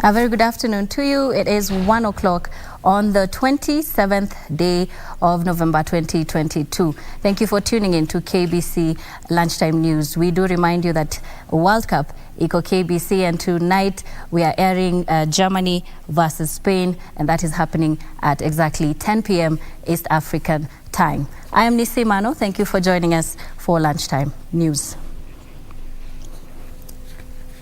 A very good afternoon to you. It is 1 o'clock on the 27th day of November 2022. Thank you for tuning in to KBC Lunchtime News. We do remind you that World Cup iko KBC, and tonight we are airing Germany versus Spain, and that is happening at exactly 10 p.m. East African time. I am Nissie Imano. Thank you for joining us for Lunchtime News.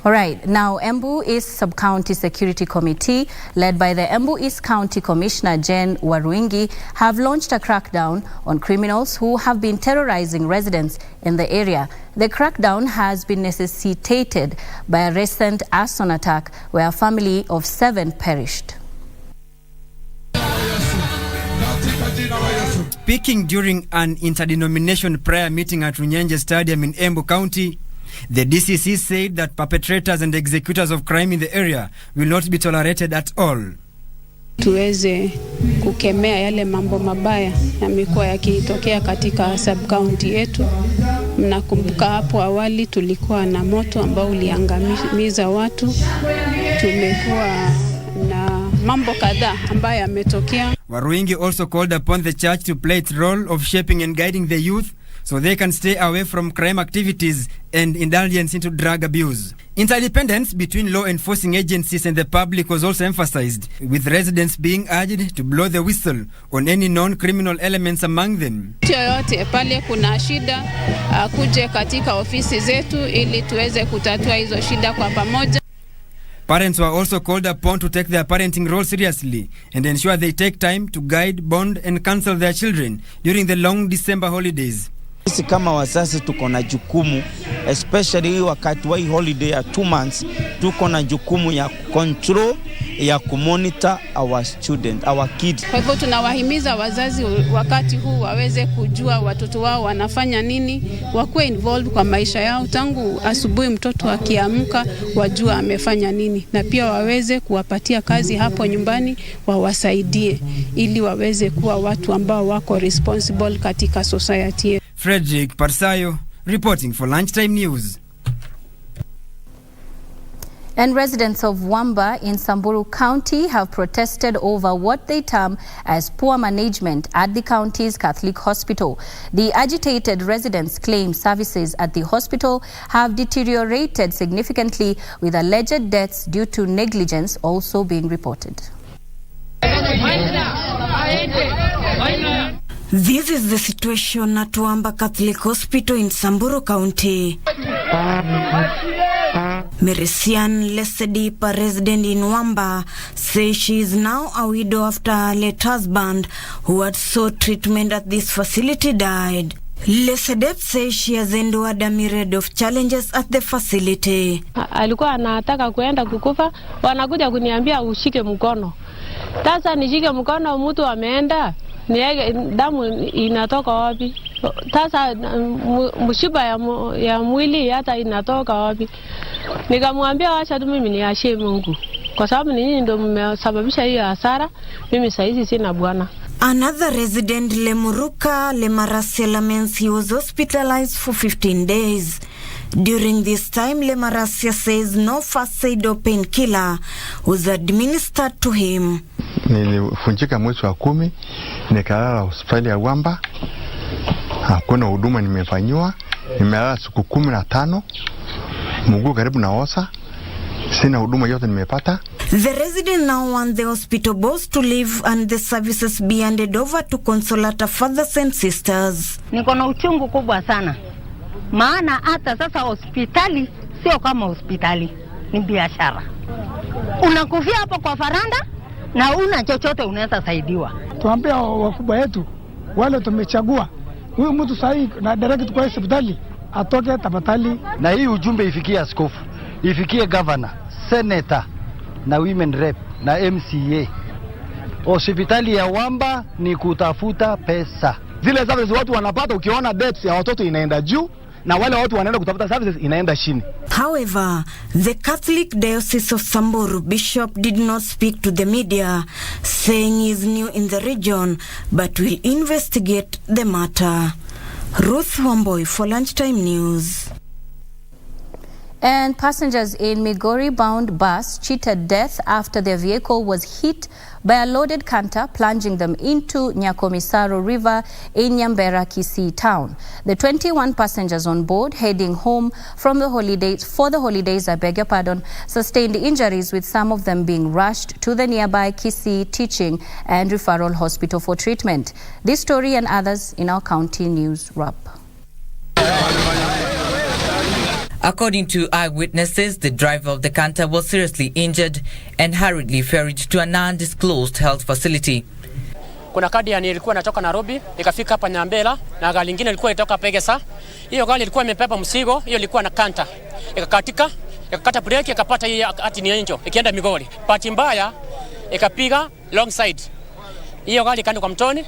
All right, now Embu East Sub-County Security Committee, led by the Embu East County Commissioner Jen Warwingi, have launched a crackdown on criminals who have been terrorizing residents in the area. The crackdown has been necessitated by a recent arson attack where a family of 7 perished. Speaking during an interdenomination prayer meeting at Runyenje Stadium in Embu County, the DCC said that perpetrators and executors of crime in the area will not be tolerated at all. Tuweze kukemea yale mambo mabaya yamekuwa yakitokea katika sub-county yetu. Mnakumbuka hapo awali tulikuwa na moto ambao uliangamiza watu. Tumekuwa na mambo kadhaa ambayo yametokea. Warwingi also called upon the church to play its role of shaping and guiding the youth so they can stay away from crime activities and indulgence into drug abuse. Interdependence between law enforcing agencies and the public was also emphasized, with residents being urged to blow the whistle on any non-criminal elements among them. Yoyote pale kuna shida kuje katika ofisi zetu ili tuweze kutatua hizo shida kwa pamoja. Parents were also called upon to take their parenting role seriously and ensure they take time to guide, bond and counsel their children during the long December holidays. Sisi kama wazazi tuko na jukumu, especially wakati wa holiday ya 2 months, tuko na jukumu ya control, ya kumonitor our students, our kids. Kwa hivyo tunawahimiza wazazi wakati huu waweze kujua watoto wao wanafanya nini, wakuwe involved kwa maisha yao tangu asubuhi mtoto akiamka wajua amefanya nini, na pia waweze kuwapatia kazi hapo nyumbani wawasaidie ili waweze kuwa watu ambao wako responsible katika society. Frederick Parsayo reporting for Lunchtime News. And residents of Wamba in Samburu County have protested over what they term as poor management at the county's Catholic hospital. The agitated residents claim services at the hospital have deteriorated significantly, with alleged deaths due to negligence also being reported. This is the situation at Wamba Catholic Hospital in Samburu County. Merisian Lesedi, a resident in Wamba, says she is now a widow after her late husband, who had sought treatment at this facility, died. Lesedep says she has endured a myriad of challenges at the facility. Alikuwa anataka kuenda kukufa, wanakuja kuniambia ushike mkono. Sasa nishike mkono, mtu ameenda, damu inatoka wapi? Sasa mshiba ya mwili hata inatoka wapi? Nikamwambia acha tu mimi niachie Mungu, kwa sababu ninyi ndio mmesababisha hiyo hasara, mimi saizi sina bwana. Another resident, Lemuruka Lemarasia, laments he was hospitalized for 15 days. During this time, Lemarasia says no first aid or painkiller was administered to him. Nilifunjika mwezi wa 10, nikalala hospitali ya Wamba. Hakuna huduma nimefanywa. Nimelala siku 15. Mguu karibu na osa. Sina huduma yote nimepata. The resident now want the hospital boss to leave and the services be handed over to Consolata fathers and sisters. Niko na uchungu kubwa sana. Maana hata sasa hospitali sio kama hospitali, ni biashara. Unakufia hapo kwa faranda na una chochote unaweza saidiwa. Tuambia wakubwa wetu wale tumechagua, huyu mtu sahihi na direct kwa hospitali atoke tafadhali. Na hii ujumbe ifikie askofu, ifikie governor, senator na women rep na MCA. Hospitali ya Wamba ni kutafuta pesa. Zile services watu wanapata, ukiona deaths ya watoto inaenda juu na wale watu wanaenda kutafuta services inaenda chini. However, the Catholic Diocese of Samburu Bishop did not speak to the media, saying he is new in the region but will investigate the matter. Ruth Wamboy for Lunchtime News. And passengers in Migori-bound bus cheated death after their vehicle was hit by a loaded canter, plunging them into Nyakomisaro River in Nyambera, Kisii town. The 21 passengers on board, heading home from the holidays, sustained injuries, with some of them being rushed to the nearby Kisii Teaching and Referral Hospital for treatment. This story and others in our county news wrap. According to eyewitnesses, the driver of the canter was seriously injured and hurriedly ferried to an undisclosed health facility. Kuna kadi ilikuwa inatoka Nairobi, ikafika hapa Nyambera, na gari lingine ilikuwa inatoka Pegesa. Hiyo gari ilikuwa imebeba mzigo, hiyo ilikuwa na canter. Ikakata breki, ikapata hii ati ni enjo, ikienda Migori. Bahati mbaya ikapiga long side. Hiyo gari ikaenda kwa mtoni.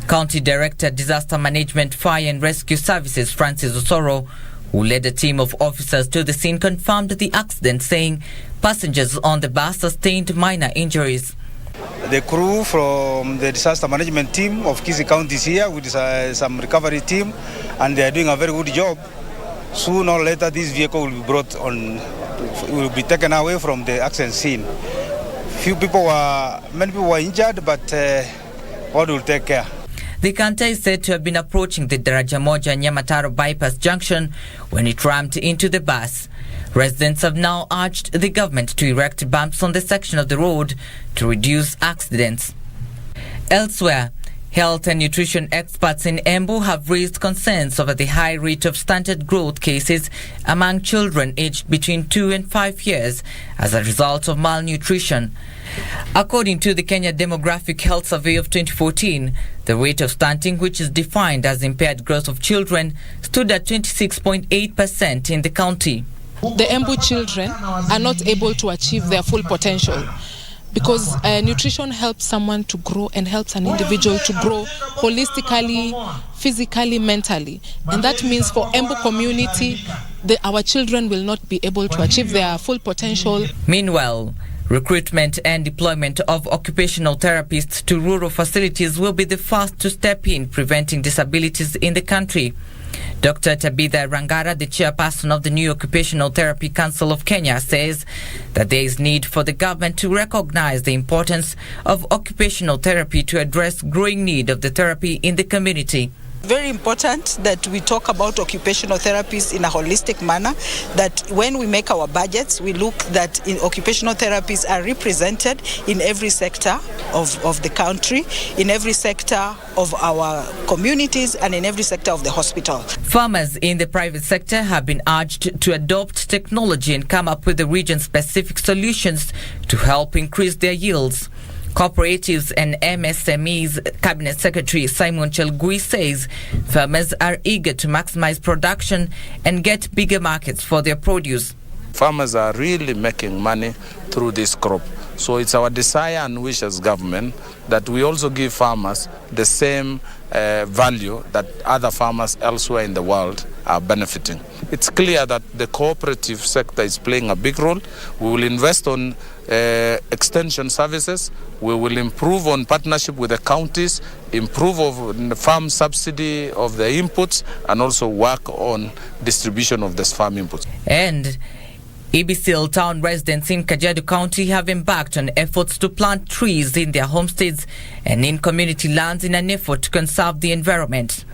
County Director Disaster Management, Fire and Rescue Services Francis Osoro, who led a team of officers to the scene, confirmed the accident, saying passengers on the bus sustained minor injuries. The crew from the disaster management team of Kisii County is here with some recovery team, and they are doing a very good job. Sooner or later, this vehicle will be taken away from the accident scene. Many people were injured, but God will take care. The canter is said to have been approaching the Daraja Moja Nyamataro bypass junction when it rammed into the bus. Residents have now urged the government to erect bumps on the section of the road to reduce accidents. Elsewhere, health and nutrition experts in Embu have raised concerns over the high rate of stunted growth cases among children aged between 2 and 5 years as a result of malnutrition. According to the Kenya Demographic Health Survey of 2014, the rate of stunting, which is defined as impaired growth of children, stood at 26.8% in the county. The Embu children are not able to achieve their full potential because nutrition helps someone to grow and helps an individual to grow holistically, physically, mentally. And that means for Embu community, our children will not be able to achieve their full potential. Meanwhile, recruitment and deployment of occupational therapists to rural facilities will be the first to step in preventing disabilities in the country. Dr. Tabitha Rangara, the chairperson of the new Occupational Therapy Council of Kenya, says that there is need for the government to recognize the importance of occupational therapy to address growing need of the therapy in the community. Very important that we talk about occupational therapies in a holistic manner, that when we make our budgets, we look that in occupational therapies are represented in every sector of the country, in every sector of our communities, and in every sector of the hospital. Farmers in the private sector have been urged to adopt technology and come up with the region-specific solutions to help increase their yields. Cooperatives and MSMEs Cabinet Secretary Simon Chelgui says farmers are eager to maximize production and get bigger markets for their produce. Farmers are really making money through this crop. So it's our desire and wish as government that we also give farmers the same value that other farmers elsewhere in the world are benefiting. It's clear that the cooperative sector is playing a big role. We will invest on extension services. We will improve on partnership with the counties, improve on the farm subsidy of the inputs, and also work on distribution of this farm inputs. And Isiolo town residents in Kajiado County have embarked on efforts to plant trees in their homesteads and in community lands in an effort to conserve the environment.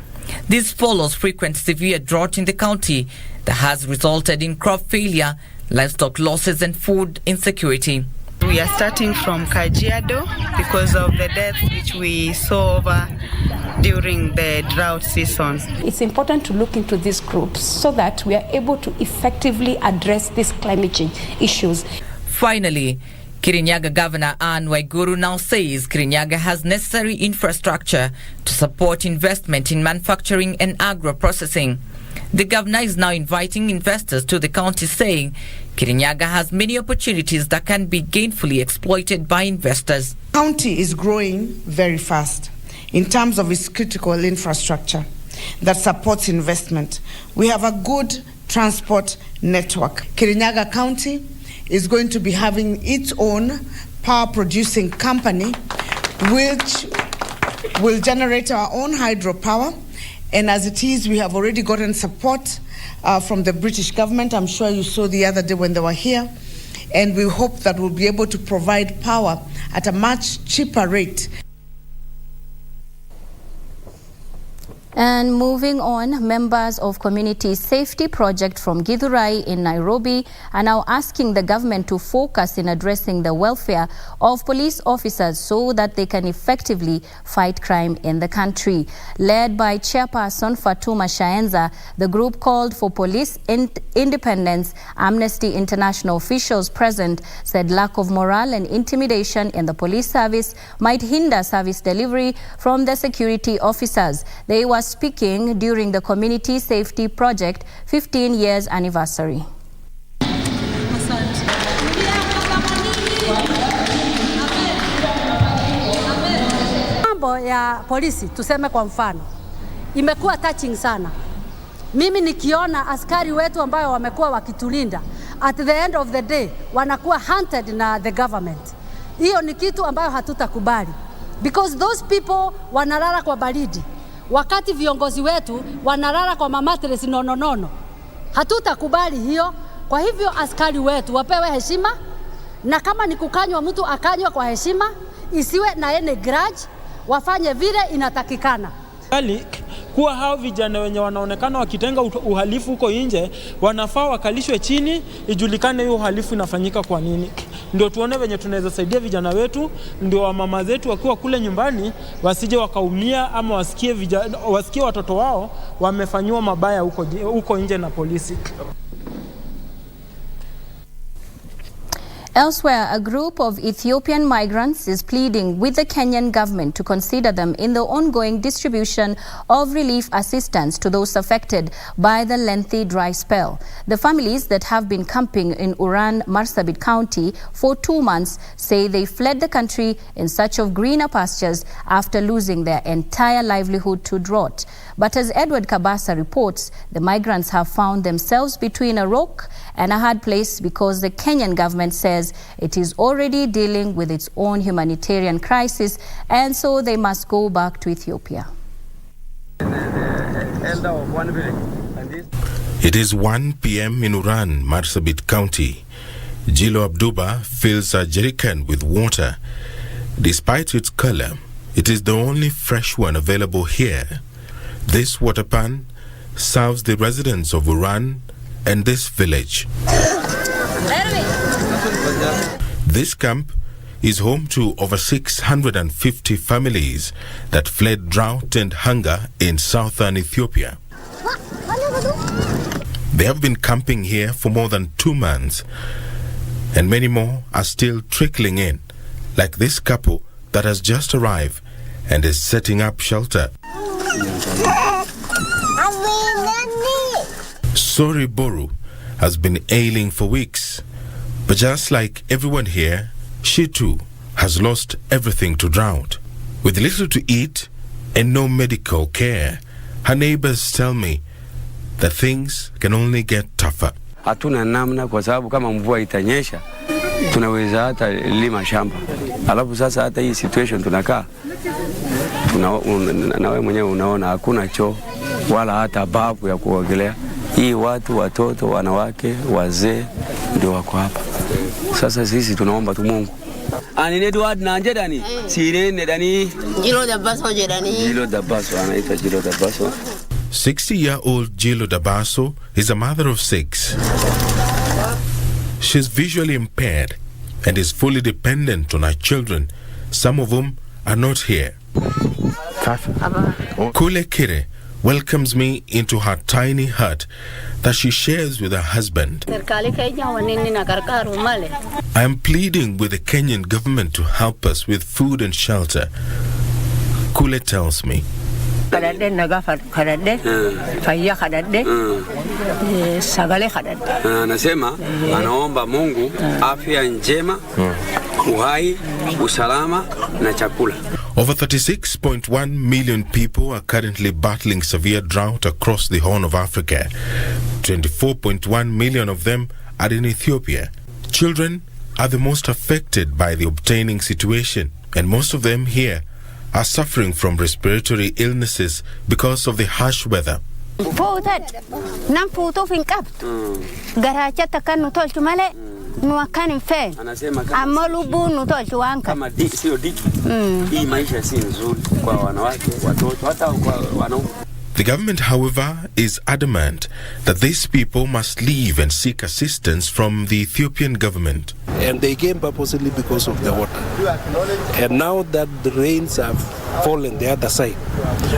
This follows frequent severe drought in the county that has resulted in crop failure, livestock losses and food insecurity. We are starting from Kajiado because of the deaths which we saw over during the drought season. It's important to look into these groups so that we are able to effectively address these climate change issues. Finally, Kirinyaga Governor Anne Waiguru now says Kirinyaga has necessary infrastructure to support investment in manufacturing and agro-processing. The governor is now inviting investors to the county, saying Kirinyaga has many opportunities that can be gainfully exploited by investors. The county is growing very fast in terms of its critical infrastructure that supports investment. We have a good transport network. Kirinyaga County is going to be having its own power producing company which will generate our own hydropower And as it is, we have already gotten support from the British government. I'm sure you saw the other day when they were here. And we hope that we'll be able to provide power at a much cheaper rate. And moving on, members of Community Safety Project from Githurai in Nairobi are now asking the government to focus in addressing the welfare of police officers so that they can effectively fight crime in the country. Led by Chairperson Fatuma Shaenza, the group called for police independence. Amnesty International officials present said lack of morale and intimidation in the police service might hinder service delivery from the security officers. They were speaking during the Community Safety Project 15 years anniversary. Mambo ya polisi tuseme kwa mfano imekuwa touching sana. Mimi nikiona askari wetu ambao wamekuwa wakitulinda at the end of the day wanakuwa hunted na the government. Hiyo ni kitu ambayo hatutakubali because those people wanalala kwa baridi wakati viongozi wetu wanalala kwa mamatres nono. Hatutakubali hiyo. Kwa hivyo askari wetu wapewe heshima, na kama ni kukanywa mtu akanywa kwa heshima, isiwe na any grudge, wafanye vile inatakikana. Kuwa hao vijana wenye wanaonekana wakitenga uhalifu huko nje wanafaa wakalishwe chini, ijulikane hiyo uhalifu inafanyika kwa nini. Ndio tuone venye tunaweza saidia vijana wetu, ndio wamama zetu wakiwa kule nyumbani wasije wakaumia ama wasikie watoto wao wamefanywa mabaya huko nje na polisi. Elsewhere, a group of Ethiopian migrants is pleading with the Kenyan government to consider them in the ongoing distribution of relief assistance to those affected by the lengthy dry spell. The families that have been camping in Uran, Marsabit County for 2 months say they fled the country in search of greener pastures after losing their entire livelihood to drought. But as Edward Kabasa reports, the migrants have found themselves between a rock and a hard place because the Kenyan government says it is already dealing with its own humanitarian crisis, and so they must go back to Ethiopia. It is 1 p.m. in Uran, Marsabit County. Jilo Abduba fills a jerrycan with water. Despite its color, it is the only fresh one available here. This water pan serves the residents of Uran and this village. This camp is home to over 650 families that fled drought and hunger in southern Ethiopia. They have been camping here for more than 2 months, and many more are still trickling in, like this couple that has just arrived and is setting up shelter. Sori Boru has been ailing for weeks, but just like everyone here, she too has lost everything to drought. With little to eat and no medical care, her neighbors tell me that things can only get tougher. Hatuna namna kwa sababu kama mvua itanyesha tunaweza hata lima shamba. Alafu sasa hata hii situation tunakaa na wewe mwenyewe unaona hakuna choo wala hata bafu ya kuogelea. Hii watu, watoto, wanawake, wazee ndio wako hapa. Sasa sisi tunaomba tu Mungu. Anine Edward na Anjedani. Sirene Dani. Jilo Dabaso Jedani. Jilo Dabaso anaitwa Jilo Dabaso. 60-year-old Jilo Dabaso is a mother of 6. She's visually impaired and is fully dependent on her children, some of whom are not here. Kule Kire welcomes me into her tiny hut that she shares with her husband. I am pleading with the Kenyan government to help us with food and shelter. Kule tells me. Anasema anaomba Mungu afya njema, uhai, usalama na chakula. Over 36.1 million people are currently battling severe drought across the Horn of Africa. 24.1 million of them are in Ethiopia. Children are the most affected by the obtaining situation, and most of them here are suffering from respiratory illnesses because of the harsh weather. The government, however, is adamant that these people must leave and seek assistance from the Ethiopian government. And they came purposely because of the water. And now that the rains have fallen the other side,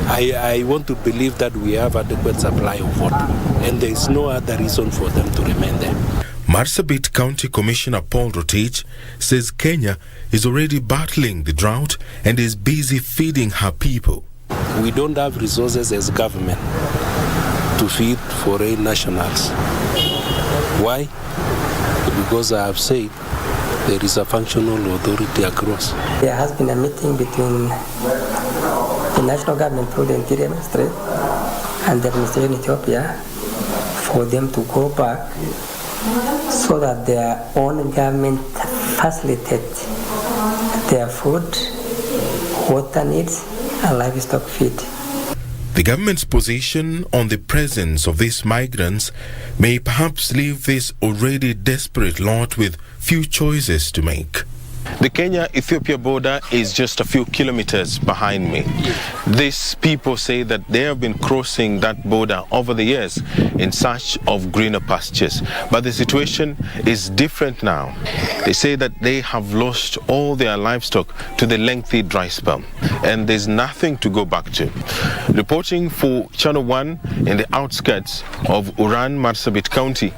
I want to believe that we have adequate supply of water. And there is no other reason for them to remain there. Marsabit County Commissioner Paul Rotich says Kenya is already battling the drought and is busy feeding her people. We don't have resources as government to feed foreign nationals. Why? Because I have said there is a functional authority across. There has been a meeting between the national government through the Interior Ministry and the administration in Ethiopia for them to go back so that their own government facilitate their food, water needs, and livestock feed. The government's position on the presence of these migrants may perhaps leave this already desperate lot with few choices to make. The Kenya-Ethiopia border is just a few kilometers behind me. These people say that they have been crossing that border over the years in search of greener pastures. But the situation is different now. They say that they have lost all their livestock to the lengthy dry spell, and there's nothing to go back to. Reporting for Channel 1 in the outskirts of Uran, Marsabit County,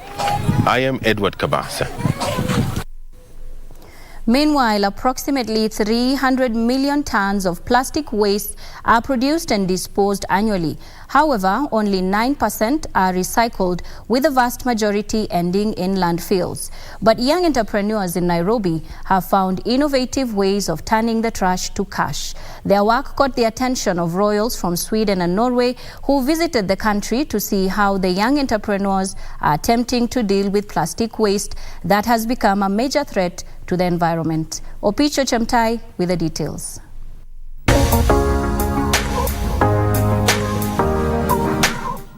I am Edward Kabasa. Meanwhile, approximately 300 million tons of plastic waste are produced and disposed annually. However, only 9% are recycled, with the vast majority ending in landfills. But young entrepreneurs in Nairobi have found innovative ways of turning the trash to cash. Their work caught the attention of royals from Sweden and Norway, who visited the country to see how the young entrepreneurs are attempting to deal with plastic waste that has become a major threat to the environment. Opicho Chemtai with the details.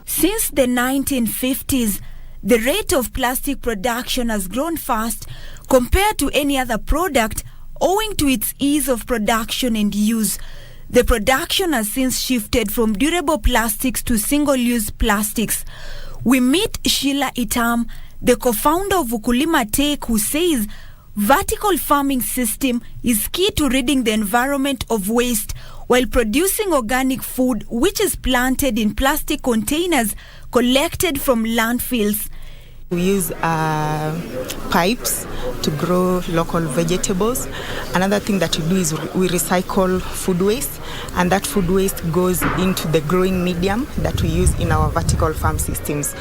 Since the 1950s, the rate of plastic production has grown fast compared to any other product owing to its ease of production and use. The production has since shifted from durable plastics to single-use plastics. We meet Sheila Itam, the co-founder of Ukulima Take, who says vertical farming system is key to ridding the environment of waste while producing organic food, which is planted in plastic containers collected from landfills. We use pipes to grow local vegetables. Another thing that we do is we recycle food waste, and that food waste goes into the growing medium that we use in our vertical farm systems.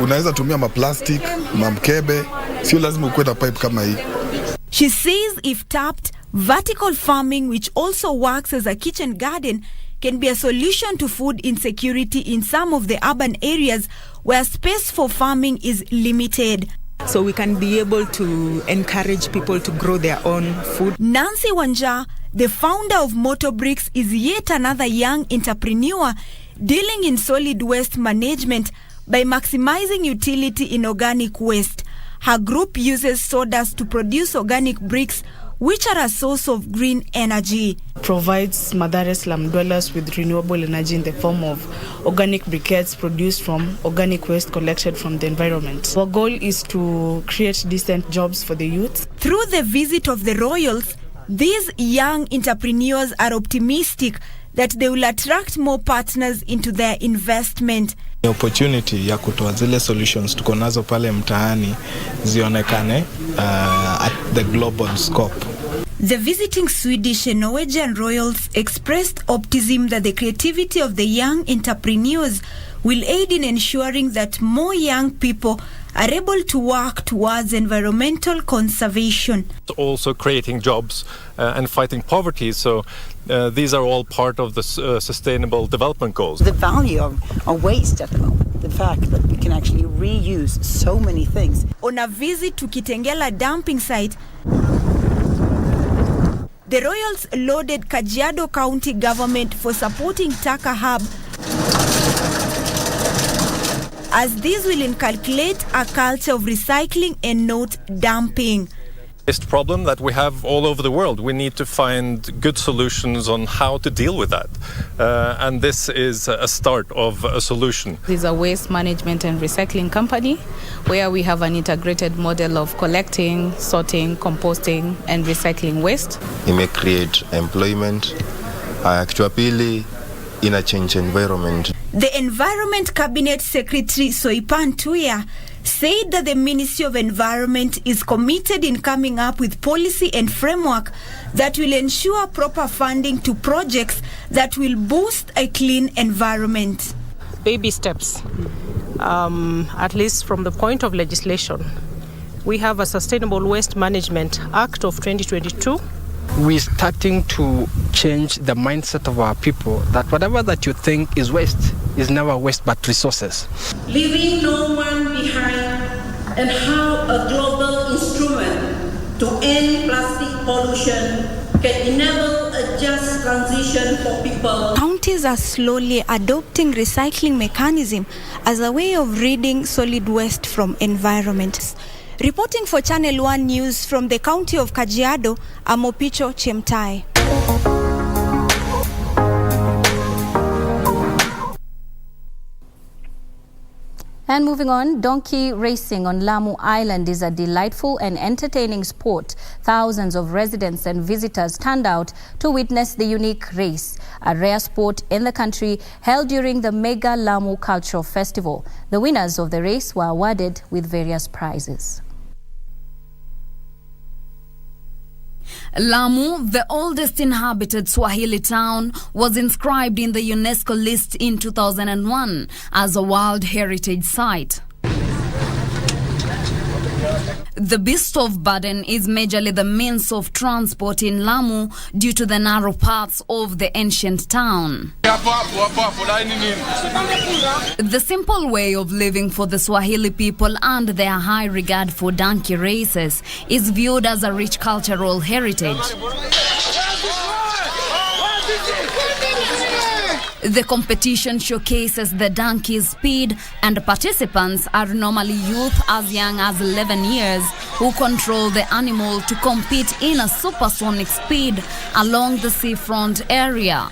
Unaweza tumia maplastic, mamkebe, sio lazima ukuwe na pipe kama hii. She says if tapped, vertical farming, which also works as a kitchen garden, can be a solution to food insecurity in some of the urban areas where space for farming is limited. So we can be able to encourage people to grow their own food. Nancy Wanja, the founder of Moto Bricks, is yet another young entrepreneur dealing in solid waste management by maximizing utility in organic waste. Her group uses sawdust to produce organic bricks, which are a source of green energy. Provides Mathare slum dwellers with renewable energy in the form of organic briquettes produced from organic waste collected from the environment. Our goal is to create decent jobs for the youth. Through the visit of the royals, these young entrepreneurs are optimistic that they will attract more partners into their investment. The opportunity ya kutoa zile solutions tuko nazo pale mtaani zionekane at the global scope. The visiting Swedish and Norwegian royals expressed optimism that the creativity of the young entrepreneurs will aid in ensuring that more young people are able to work towards environmental conservation. Also creating jobs and fighting poverty. So these are all part of the sustainable development goals. The value of waste at the moment, the fact that we can actually reuse so many things. On a visit to Kitengela dumping site, The Royals lauded Kajiado County government for supporting Taka Hub, as this will inculcate a culture of recycling and not dumping. Problem that we have all over the world. We need to find good solutions on how to deal with that. And this is a start of a solution. This is a waste management and recycling company where we have an integrated model of collecting, sorting, composting and recycling waste. It may create employment, actually in a change environment. The Environment Cabinet Secretary Soipan Tuya said that the Ministry of Environment is committed in coming up with policy and framework that will ensure proper funding to projects that will boost a clean environment. Baby steps, at least from the point of legislation. We have a Sustainable Waste Management Act of 2022. We're starting to change the mindset of our people that whatever that you think is waste is never waste but resources. Leaving no one behind, and how a global instrument to end plastic pollution can enable a just transition for people. Counties are slowly adopting recycling mechanism as a way of ridding solid waste from environments. Reporting for Channel 1 News from the county of Kajiado, Amopicho Chemtai. And moving on, donkey racing on Lamu Island is a delightful and entertaining sport. Thousands of residents and visitors turned out to witness the unique race, a rare sport in the country held during the mega Lamu Cultural Festival. The winners of the race were awarded with various prizes. Lamu, the oldest inhabited Swahili town, was inscribed in the UNESCO list in 2001 as a World Heritage Site. The beast of burden is majorly the means of transport in Lamu due to the narrow paths of the ancient town. The simple way of living for the Swahili people and their high regard for donkey races is viewed as a rich cultural heritage. The competition showcases the donkey's speed, and participants are normally youth as young as 11 years who control the animal to compete in a supersonic speed along the seafront area.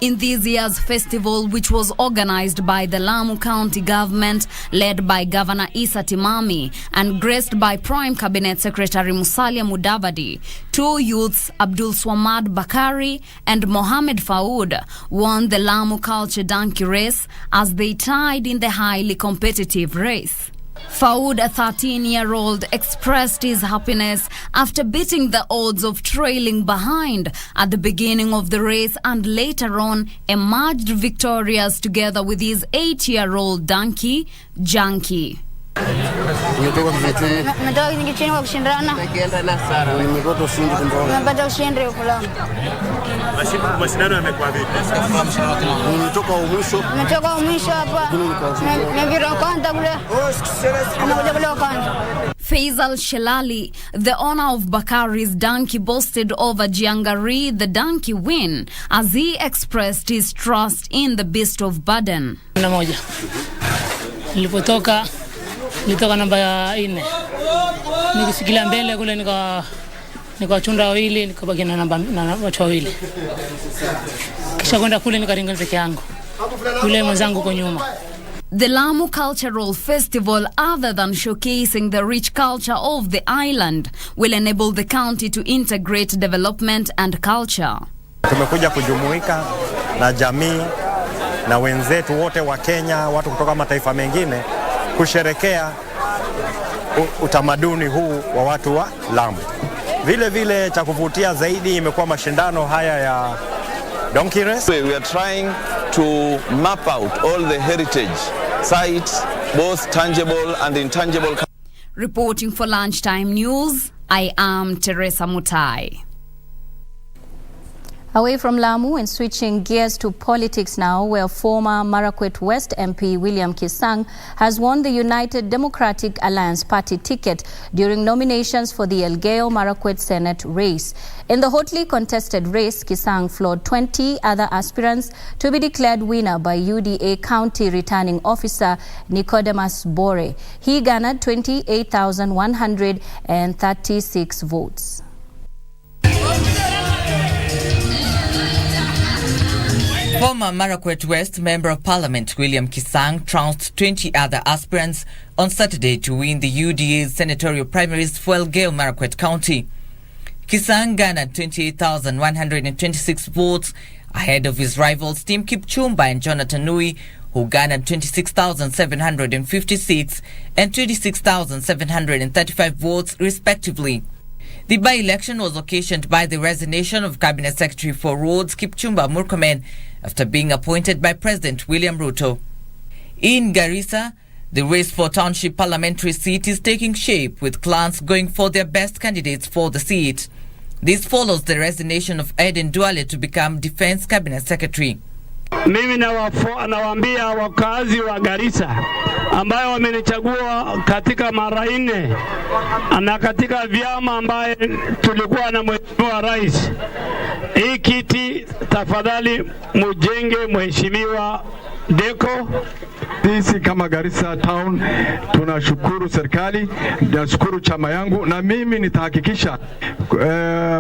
In this year's festival, which was organized by the Lamu County government, led by Governor Issa Timami and graced by Prime Cabinet Secretary Musalia Mudavadi, two youths, Abdul Swamad Bakari and Mohamed Faoud, won the Lamu Culture Donkey Race as they tied in the highly competitive race. Faoud, a 13-year-old, expressed his happiness after beating the odds of trailing behind at the beginning of the race and later on emerged victorious together with his 8-year-old donkey, Junkie. Nimetoka chini kwa kushindana. Nimepata ushindi kidogo. Nimepata ushindi huko. Mashindano yamekuwa vipi? Nimetoka mwisho. Nimetoka mwisho hapa. Nimevira kwanza kule. Nimekuja kule kwanza. Faisal Shelali, the owner of Bakari's donkey, boasted over Jiangari, the donkey win, as he expressed his trust in the beast of burden. Nilitoka namba 4. Nikisikilia mbele kule nikachunda wawili, nikabaki na namba watu wawili. Kisha kwenda kule nikaringa peke yangu. Yule mwenzangu kwa nyuma. The Lamu Cultural Festival, other than showcasing the rich culture of the island, will enable the county to integrate development and culture. Tumekuja kujumuika na jamii na wenzetu wote wa Kenya, watu kutoka mataifa mengine kusherekea utamaduni huu wa watu wa Lamu. Vile vile cha kuvutia zaidi imekuwa mashindano haya ya donkey race. We are trying to map out all the heritage sites, both tangible and intangible. Reporting for Lunchtime News, I am Teresa Mutai. Away from Lamu and switching gears to politics now, where former Marakwet West MP William Kisang has won the United Democratic Alliance party ticket during nominations for the ElgeyoMarakwet Senate race. In the hotly contested race, Kisang floored 20 other aspirants to be declared winner by UDA County Returning Officer Nicodemus Bore. He garnered 28,136 votes. Former Marakwet West Member of Parliament William Kisang trounced 20 other aspirants on Saturday to win the UDA's senatorial primaries for ElgeyoMarakwet County. Kisang garnered 28,126 votes ahead of his rivals Tim Kipchumba and Jonathan Nui, who garnered 26,756 and 26,735 votes respectively. The by-election was occasioned by the resignation of Cabinet Secretary for Roads Kipchumba Murkomen after being appointed by President William Ruto. In Garissa, the race for township parliamentary seat is taking shape, with clans going for their best candidates for the seat. This follows the resignation of Eden Duale to become Defense Cabinet Secretary. Mimi nawaambia wakazi wa Garissa ambayo wamenichagua katika mara 4 na katika vyama ambaye tulikuwa na mheshimiwa rais, hii kiti tafadhali mujenge mheshimiwa Deko. Sisi kama Garissa Town tunashukuru serikali, nashukuru chama yangu, na mimi nitahakikisha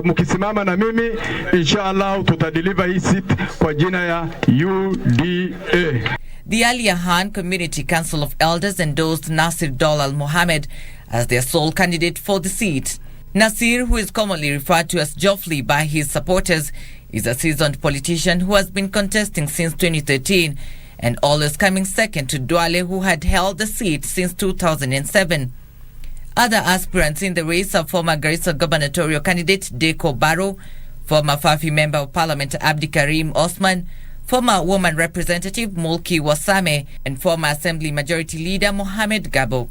mkisimama na mimi inshallah tutadeliver hii seat kwa jina ya UDA. The Ali Yahan Community Council of Elders endorsed Nasir Dolal Mohammed as their sole candidate for the seat. Nasir, who is commonly referred to as Joffrey by his supporters, is a seasoned politician who has been contesting since 2013 and always coming second to Duale, who had held the seat since 2007. Other aspirants in the race are former Garissa gubernatorial candidate Deko Barrow, former Fafi Member of Parliament Abdi Karim Osman, former woman representative Mulki Wasame, and former Assembly Majority Leader Mohamed Gabo.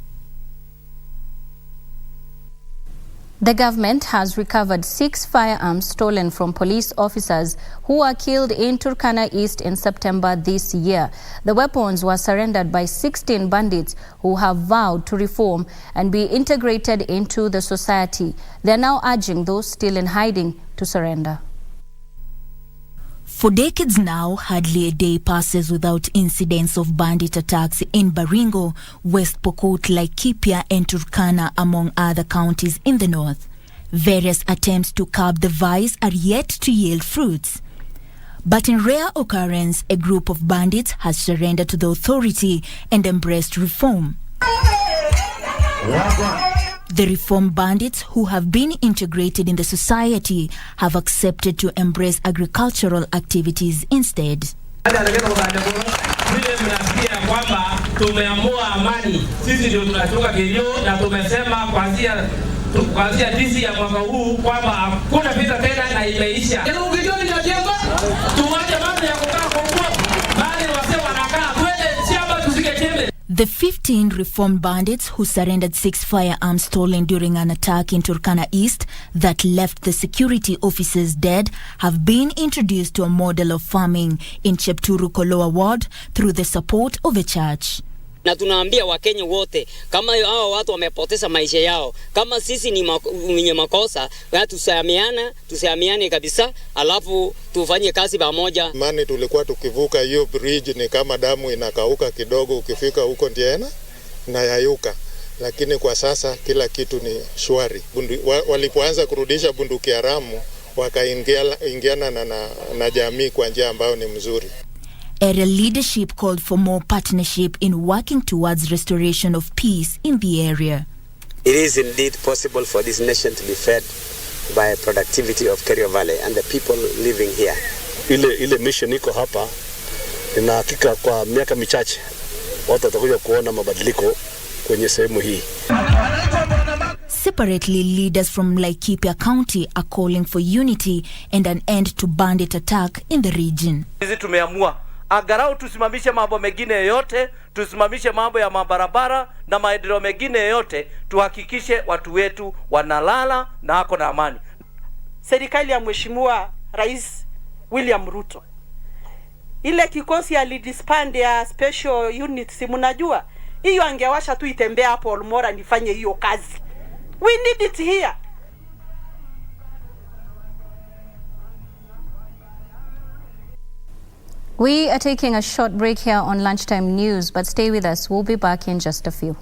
The government has recovered 6 firearms stolen from police officers who were killed in Turkana East in September this year. The weapons were surrendered by 16 bandits who have vowed to reform and be integrated into the society. They are now urging those still in hiding to surrender. For decades now, hardly a day passes without incidents of bandit attacks in Baringo, West Pokot, Laikipia and Turkana, among other counties in the north. Various attempts to curb the vice are yet to yield fruits. But in rare occurrence, a group of bandits has surrendered to the authority and embraced reform. The reform bandits, who have been integrated in the society, have accepted to embrace agricultural activities instead. The 15 reformed bandits who surrendered 6 firearms stolen during an attack in Turkana East that left the security officers dead have been introduced to a model of farming in Chepturu Koloa ward through the support of a church. Na tunaambia Wakenya wote, kama hao watu wamepoteza maisha yao, kama sisi ni mwenye makosa, tusamiane kabisa, alafu tufanye kazi pamoja. Mani tulikuwa tukivuka hiyo bridge ni kama damu inakauka kidogo, ukifika huko Ndiena na yayuka. Lakini kwa sasa kila kitu ni shwari. Walipoanza kurudisha bunduki haramu, wakaingiana na jamii kwa njia ambayo ni mzuri. Area leadership called for more partnership in working towards restoration of peace in the area. It is indeed possible for this nation to be fed by productivity of Kerio Valley and the people living here. Ile mission iko hapa, na hakika kwa miaka michache watu watakuja kuona mabadiliko kwenye sehemu hii. Separately, leaders from Laikipia County are calling for unity and an end to bandit attack in the region. Sisi tumeamua angalau tusimamishe mambo mengine yote, tusimamishe mambo ya mabarabara na maendeleo mengine yote, tuhakikishe watu wetu wanalala na hako na amani. Serikali ya Mheshimiwa Rais William Ruto. Ile kikosi alidisband ya special unit, si mnajua? Hiyo angewasha tu itembea hapo Olmora nifanye hiyo kazi. We need it here. We are taking a short break here on Lunchtime News, but stay with us. We'll be back in just a few.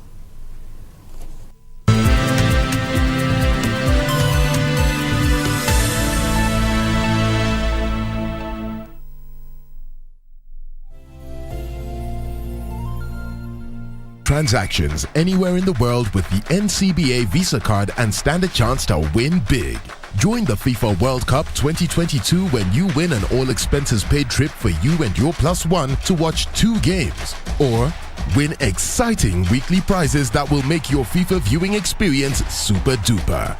Transactions anywhere in the world with the NCBA Visa card and stand a chance to win big. Join the FIFA World Cup 2022 when you win an all-expenses-paid trip for you and your +1 to watch 2 games. Or win exciting weekly prizes that will make your FIFA viewing experience super duper.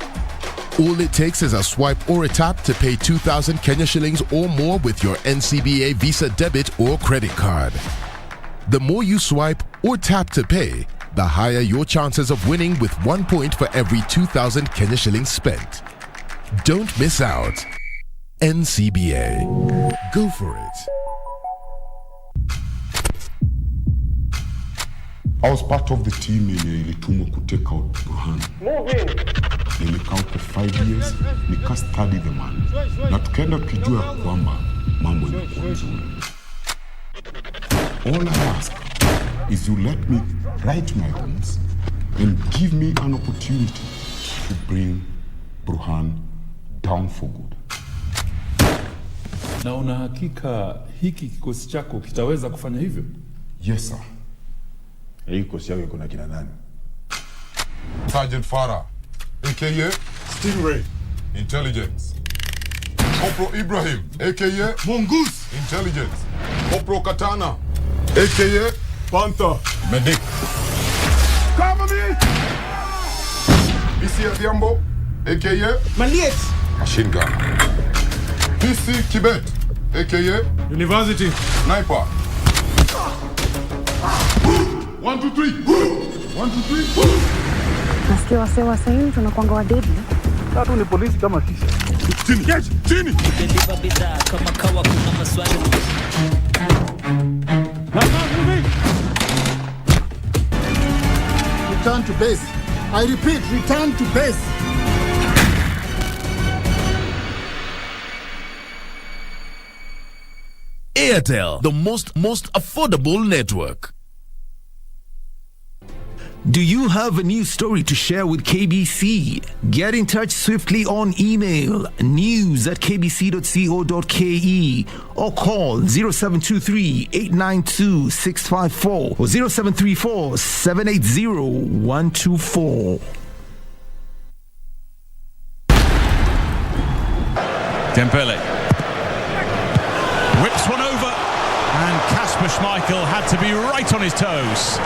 All it takes is a swipe or a tap to pay 2,000 Kenya shillings or more with your NCBA Visa debit or credit card. The more you swipe or tap to pay, the higher your chances of winning with 1 point for every 2,000 Kenya shillings spent. Don't miss out. NCBA. Go for it. I was part of the team ilitumwa to take out Burhan. Nilikaa for 5 years, nika-study the man. Na tukaenda tukijua kwamba mambo ilikuwa nzuri. All I ask is you let me right my wrongs and give me an opportunity to bring Burhan down for good. Na una hakika hiki kikosi chako kitaweza kufanya hivyo? Yes, sir. Hii kikosi yako kuna kina nani? Sergeant Farah, aka Stingray, Intelligence. Corporal Ibrahim, aka Mongoose, Intelligence. Corporal Katana, aka Panther, Medic. Cover me! BC Adhiambo, aka Maliet, Machine Gun. BC Kibet, aka University, Sniper. 1, 2, 3. 1, 2, 3. Nasikia wasewa sahii tunakuanga wadedi. Tatu ni polisi kama sisi. Chini, chini. Ukilipa bidhaa kama kawa kuna maswali. Return to base. I repeat, return to base. Airtel, the most affordable network. Do you have a news story to share with KBC? Get in touch swiftly on email news@kbc.co.ke or call 0723-892-654 or 0734-780-124. Dembele whips one over and Kasper Schmeichel had to be right on his toes.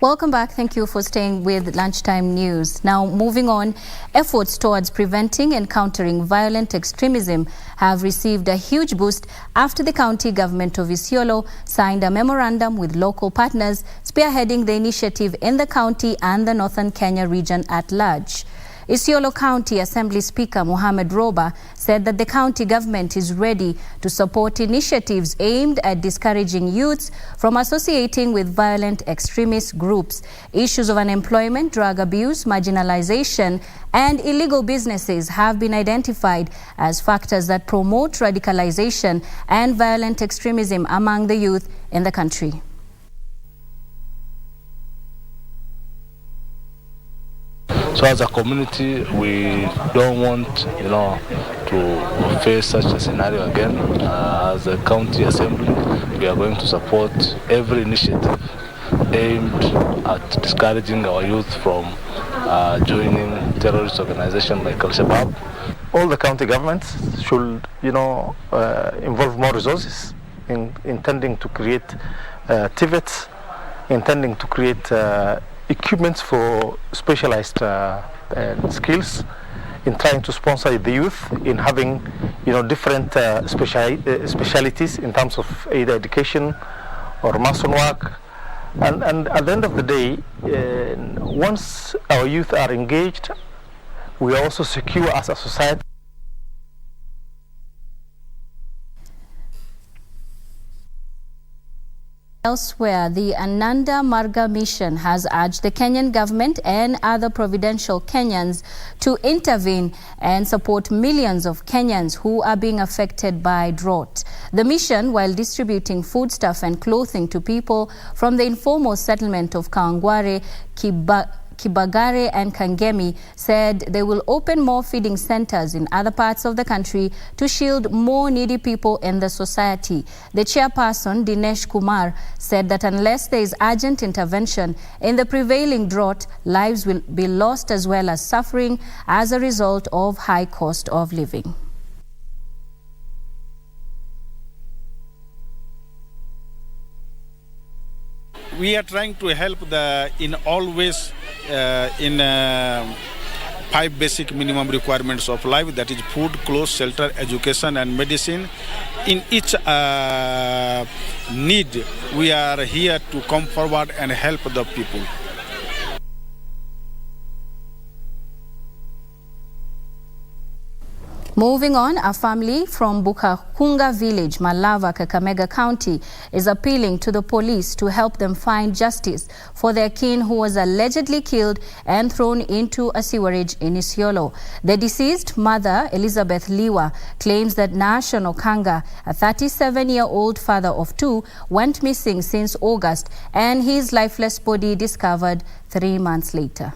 Welcome back. Thank you for staying with Lunchtime News. Now, moving on, efforts towards preventing and countering violent extremism have received a huge boost after the county government of Isiolo signed a memorandum with local partners spearheading the initiative in the county and the northern Kenya region at large. Isiolo County Assembly Speaker Mohamed Roba said that the county government is ready to support initiatives aimed at discouraging youths from associating with violent extremist groups. Issues of unemployment, drug abuse, marginalization, and illegal businesses have been identified as factors that promote radicalization and violent extremism among the youth in the country. So as a community, we don't want, to face such a scenario again. As a county assembly, we are going to support every initiative aimed at discouraging our youth from joining terrorist organizations like Al-Shabaab. All the county governments should, involve more resources in intending to create TVETs, intending to create equipments for specialized skills, in trying to sponsor the youth, in having different specialities in terms of either education or mason work. And at the end of the day, once our youth are engaged, we are also secure as a society. Elsewhere, the Ananda Marga mission has urged the Kenyan government and other providential Kenyans to intervene and support millions of Kenyans who are being affected by drought. The mission, while distributing foodstuff and clothing to people from the informal settlement of Kawangware, Kibagare and Kangemi, said they will open more feeding centers in other parts of the country to shield more needy people in the society. The chairperson, Dinesh Kumar, said that unless there is urgent intervention in the prevailing drought, lives will be lost as well as suffering as a result of high cost of living. We are trying to help in all ways in 5 basic minimum requirements of life, that is food, clothes, shelter, education and medicine. In each need, we are here to come forward and help the people. Moving on, a family from Bukakunga village, Malava, Kakamega County, is appealing to the police to help them find justice for their kin who was allegedly killed and thrown into a sewerage in Isiolo. The deceased mother, Elizabeth Liwa, claims that Nation Okanga, a 37-year-old father of 2, went missing since August and his lifeless body discovered 3 months later.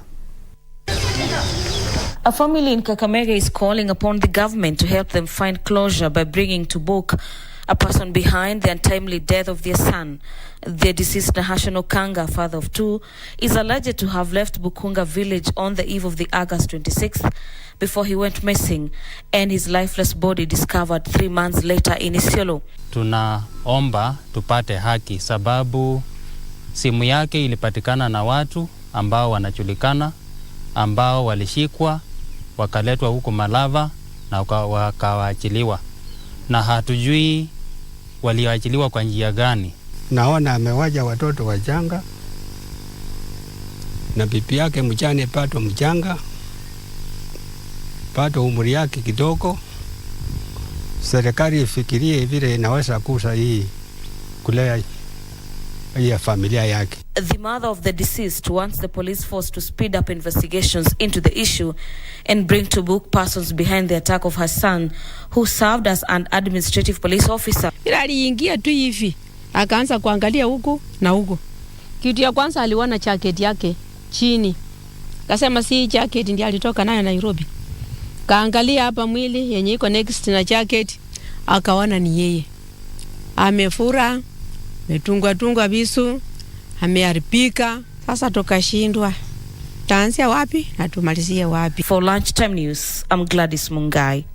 A family in Kakamega is calling upon the government to help them find closure by bringing to book a person behind the untimely death of their son. The deceased Nahashon Okanga, father of 2, is alleged to have left Bukunga village on the eve of the August 26th before he went missing and his lifeless body discovered 3 months later in Isiolo. Tunaomba tupate haki sababu simu yake ilipatikana na watu ambao wanajulikana, ambao walishikwa wakaletwa huko Malava na wakawaachiliwa, na hatujui waliachiliwa kwa njia gani. Naona amewaja watoto wachanga na bibi yake mjane pato mchanga, pato umri yake kidogo. Serikali ifikirie vile inaweza kusa hii kulea ya familia yake. The mother of the deceased wants the police force to speed up investigations into the issue and bring to book persons behind the attack of her son, who served as an administrative police officer. Ila aliingia tu hivi, akaanza kuangalia huku na huku. Kitu ya kwanza aliona jacket yake chini. Kasema si jacket ndiye alitoka nayo Nairobi. Kaangalia hapa mwili yenye iko next na jacket, akaona ni yeye. Amefura, metungwa visu, ameharibika. Sasa tukashindwa taanzia wapi na tumalizie wapi. For Lunchtime News, I'm Gladys Mungai.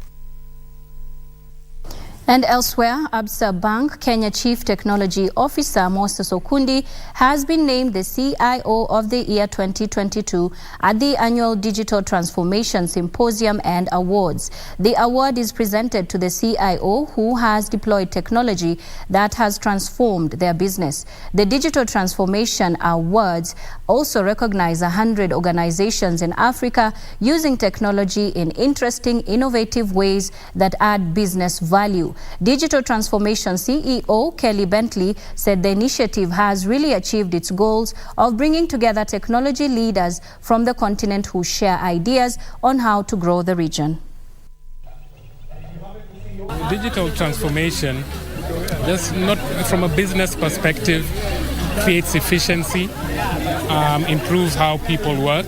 And elsewhere, Absa Bank Kenya Chief Technology Officer Moses Okundi has been named the CIO of the year 2022 at the annual Digital Transformation Symposium and Awards. The award is presented to the CIO who has deployed technology that has transformed their business. The Digital Transformation Awards also recognize 100 organizations in Africa using technology in interesting, innovative ways that add business value. Digital Transformation CEO Kelly Bentley said the initiative has really achieved its goals of bringing together technology leaders from the continent who share ideas on how to grow the region. Digital transformation, just not from a business perspective, creates efficiency, improves how people work,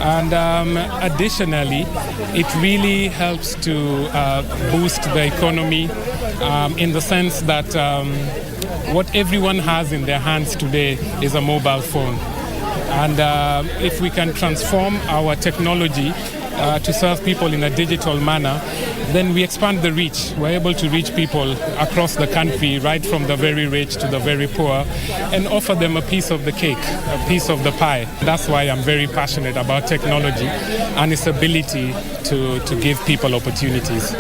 and additionally, it really helps to boost the economy in the sense that what everyone has in their hands today is a mobile phone. And if we can transform our technology to serve people in a digital manner, then we expand the reach. We're able to reach people across the country, right from the very rich to the very poor, and offer them a piece of the cake, a piece of the pie. That's why I'm very passionate about technology and its ability to give people opportunities.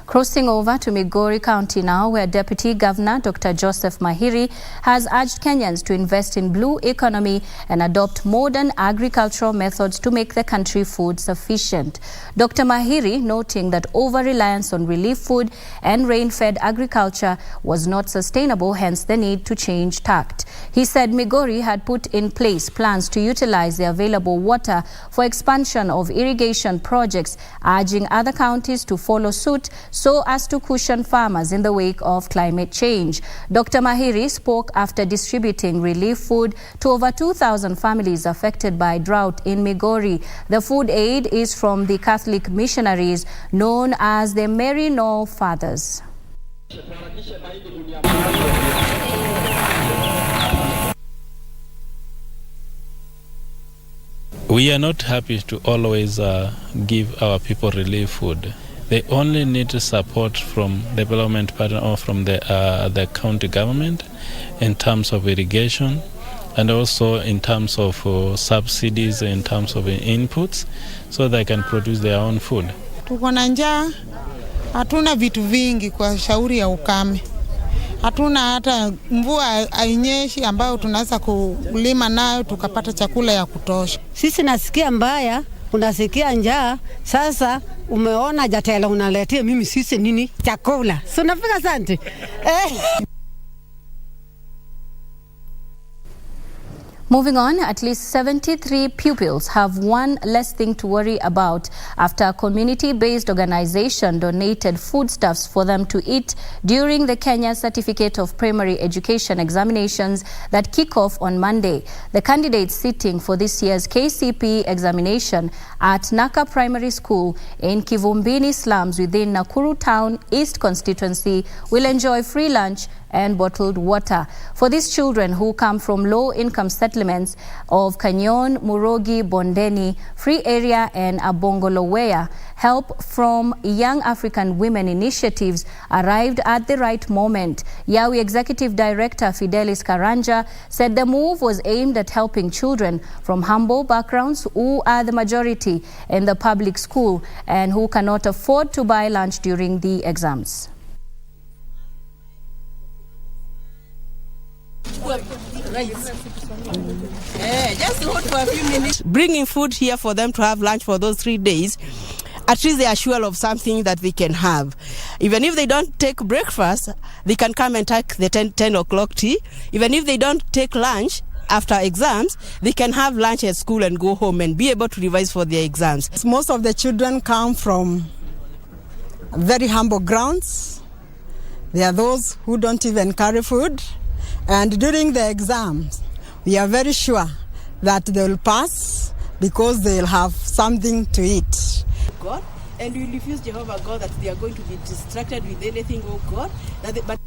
Crossing over to Migori County now, where Deputy Governor Dr. Joseph Mahiri has urged Kenyans to invest in blue economy and adopt modern agricultural methods to make the country food sufficient. Dr. Mahiri noting that over-reliance on relief food and rain-fed agriculture was not sustainable, hence the need to change tact. He said Migori had put in place plans to utilize the available water for expansion of irrigation projects, urging other counties to follow suit so as to cushion farmers in the wake of climate change. Dr. Mahiri spoke after distributing relief food to over 2,000 families affected by drought in Migori. The food aid is from the Catholic missionaries known as the Mary No Fathers. We are not happy to always give our people relief food. They only need support from development partner or from the county government in terms of irrigation and also in terms of subsidies, in terms of inputs, so they can produce their own food. Tuko na njaa, hatuna vitu vingi kwa shauri ya ukame. Hatuna hata mvua hainyeshi ambayo tunaweza kulima nayo tukapata chakula ya kutosha. Sisi nasikia mbaya, unasikia njaa, sasa umeona jatela unaletea mimi sisi nini chakula. So nafika asante. Moving on, at least 73 pupils have one less thing to worry about after a community-based organization donated foodstuffs for them to eat during the Kenya Certificate of Primary Education examinations that kick off on Monday. The candidates sitting for this year's KCP examination at Naka Primary School in Kivumbini slums within Nakuru Town East constituency will enjoy free lunch and bottled water. For these children who come from low-income settlements of Kenyan, Murogi, Bondeni, Free Area and Abongolowea, help from Young African Women Initiatives arrived at the right moment. Yawi Executive Director Fidelis Karanja said the move was aimed at helping children from humble backgrounds who are the majority in the public school and who cannot afford to buy lunch during the exams. Just hold for a few minutes. Bringing food here for them to have lunch for those 3 days, at least they are sure of something that they can have. Even if they don't take breakfast, they can come and take the 10 o'clock tea. Even if they don't take lunch after exams, they can have lunch at school and go home and be able to revise for their exams. Most of the children come from very humble grounds. There are those who don't even carry food. And during the exams, we are very sure that they will pass because they will have something to eat. God, and we refuse Jehovah God that they are going to be distracted with anything, oh God. But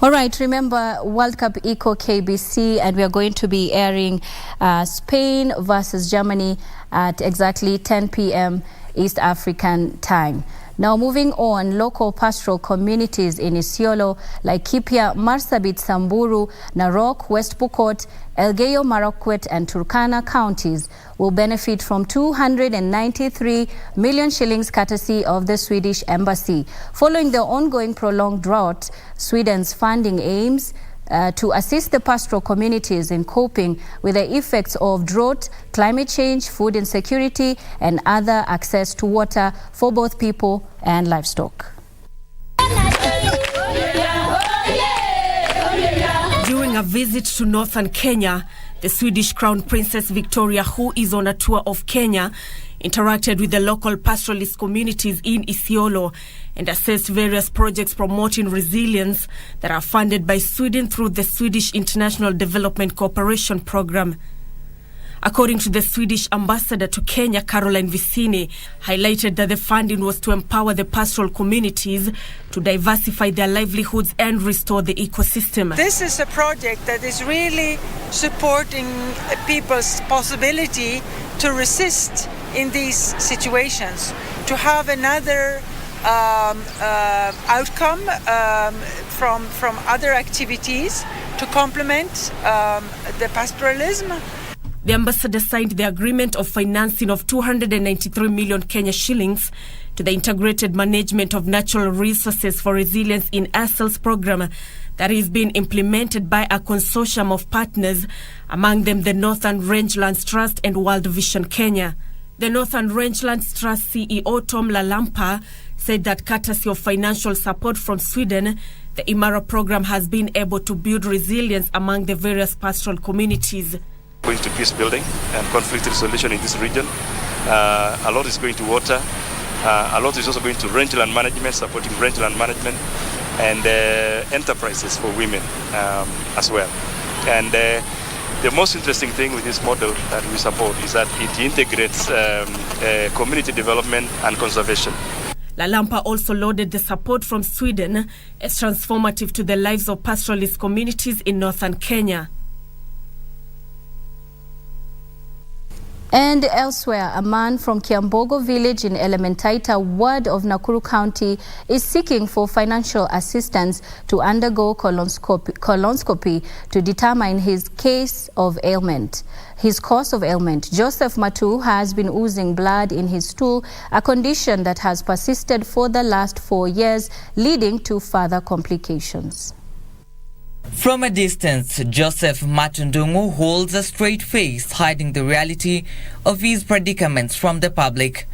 All right, remember World Cup Eco KBC, and we are going to be airing Spain versus Germany at exactly 10 p.m. East African time. Now moving on, local pastoral communities in Isiolo like Kipia, Marsabit, Samburu, Narok, West Pokot, ElgeyoMarakwet and Turkana counties will benefit from 293 million shillings courtesy of the Swedish Embassy. Following the ongoing prolonged drought, Sweden's funding aims to assist the pastoral communities in coping with the effects of drought, climate change, food insecurity, and other access to water for both people and livestock. During a visit to northern Kenya, the Swedish Crown Princess Victoria, who is on a tour of Kenya, interacted with the local pastoralist communities in Isiolo and assessed various projects promoting resilience that are funded by Sweden through the Swedish International Development Cooperation Program. according to the Swedish ambassador to Kenya, Caroline Vicini, highlighted that the funding was to empower the pastoral communities to diversify their livelihoods and restore the ecosystem. This is a project that is really supporting people's possibility to resist in these situations, to have another outcome from other activities to complement the pastoralism. The ambassador signed the agreement of financing of 293 million Kenya shillings to the Integrated Management of Natural Resources for Resilience in ASEL's program that is being implemented by a consortium of partners, among them the Northern Rangelands Trust and World Vision Kenya. The Northern Rangelands Trust CEO Tom Lalampa said that courtesy of financial support from Sweden, the Imano program has been able to build resilience among the various pastoral communities. Going to peace building and conflict resolution in this region. A lot is going to water. A lot is also going to rangeland management, supporting rangeland management, and enterprises for women as well. And the most interesting thing with this model that we support is that it integrates community development and conservation. Lalampa also lauded the support from Sweden as transformative to the lives of pastoralist communities in northern Kenya. And elsewhere, a man from Kiambogo village in Elementaita ward of Nakuru County is seeking for financial assistance to undergo colonoscopy to determine his cause of ailment. Joseph Matu has been oozing blood in his stool, a condition that has persisted for the last 4 years, leading to further complications. From a distance, Joseph Matundungu holds a straight face, hiding the reality of his predicaments from the public.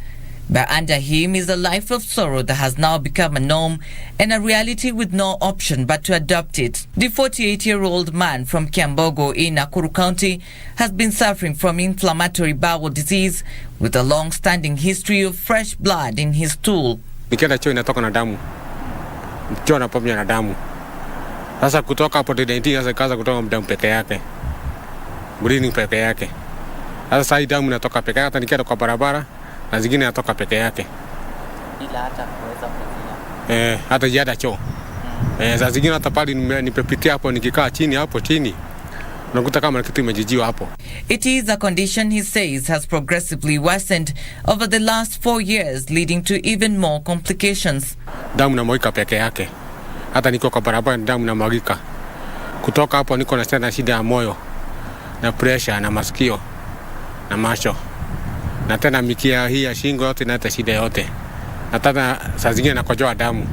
But under him is a life of sorrow that has now become a norm and a reality with no option but to adopt it. The 48-year-old man from Kiambogo in Nakuru County has been suffering from inflammatory bowel disease with a long-standing history of fresh blood in his stool. Nikienda choo inatoka na damu. Choo na pamoja na damu. Sasa kutoka hapo 19 sasa kaza kutoka damu peke yake. Bleeding peke yake. Sasa hii damu inatoka peke yake, hata nikienda kwa barabara na zingine inatoka peke yake. Bila hata kuweza kufanya. Hata jada choo. Sasa zingine hata pale nipepitia hapo nikikaa chini hapo chini. Unakuta kama kitu imejijiwa hapo. It is a condition he says has progressively worsened over the last 4 years, leading to even more complications. Damu na moika peke yake. Hata niko kwa barabara damu na mwagika. Kutoka hapo niko na tena shida ya moyo na pressure na masikio na macho. Na tena mikia hii ya shingo yote na hata shida yote. Na tena saa zingine nakojoa damu.